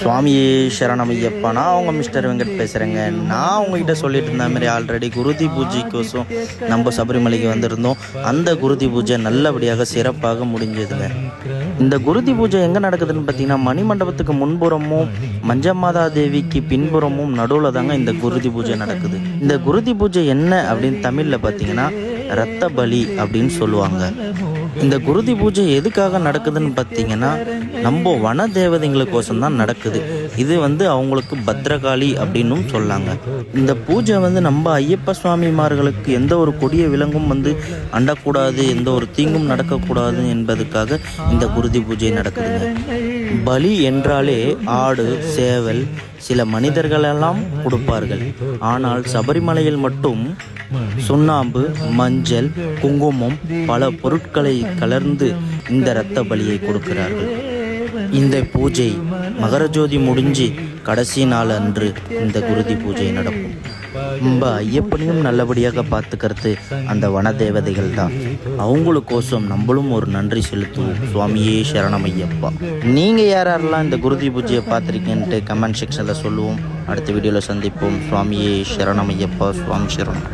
சுவாமியே சரணமையப்பா. நான் அவங்க மிஸ்டர் வெங்கட் பேசுகிறேங்க. நான் உங்ககிட்ட சொல்லிட்டு இருந்த மாதிரி ஆல்ரெடி குருதி பூஜைக்கோசம் நம்ம சபரிமலைக்கு வந்திருந்தோம். அந்த குருதி பூஜை நல்லபடியாக சிறப்பாக முடிஞ்சதுங்க. இந்த குருதி பூஜை எங்கே நடக்குதுன்னு பார்த்தீங்கன்னா, மணிமண்டபத்துக்கு முன்புறமும் மஞ்சமாதா தேவிக்கு பின்புறமும் நடுவில் தாங்க இந்த குருதி பூஜை நடக்குது. இந்த குருதி பூஜை என்ன அப்படின்னு தமிழில் பார்த்தீங்கன்னா இரத்த பலி அப்படின்னு சொல்லுவாங்க. இந்த குருதி பூஜை எதுக்காக நடக்குதுன்னு பார்த்தீங்கன்னா, நம்ம வன தேவதைங்களுக்கோசம் தான் நடக்குது. இது அவங்களுக்கு பத்ரகாளி அப்படின்னும் சொல்லாங்க. இந்த பூஜை நம்ம ஐயப்ப சுவாமிமார்களுக்கு எந்த ஒரு கொடிய விலங்கும் அண்டக்கூடாது, எந்த ஒரு தீங்கும் நடக்கக்கூடாது என்பதுக்காக இந்த குருதி பூஜை நடக்குதுங்க. பலி என்றாலே ஆடு, சேவல், சில மனிதர்களெல்லாம் கொடுப்பார்கள். ஆனால் சபரிமலையில் மட்டும் சுண்ணாம்பு, மஞ்சள், குங்குமம், பல பொருட்களை கலர்ந்து இந்த இரத்த பலியை கொடுக்கிறார்கள். இந்த பூஜை மகரஜோதி முடிஞ்சு கடைசி நாள் அன்று இந்த குருதி பூஜை நடக்கும். நம்ம ஐயப்பனையும் நல்லபடியாக பார்த்துக்கிறது அந்த வன தேவதைகள் தான். அவங்களுக்கோசம் நம்மளும் ஒரு நன்றி செலுத்துவோம். சுவாமியே சரணமையப்பா. நீங்கள் யாரெல்லாம் இந்த குருதி பூஜையை பார்த்துருக்கீன்ட்டு கமெண்ட் செக்ஷனில் சொல்லுவோம். அடுத்த வீடியோவில் சந்திப்போம். சுவாமியே சரணமையப்பா. சுவாமி சரணம்.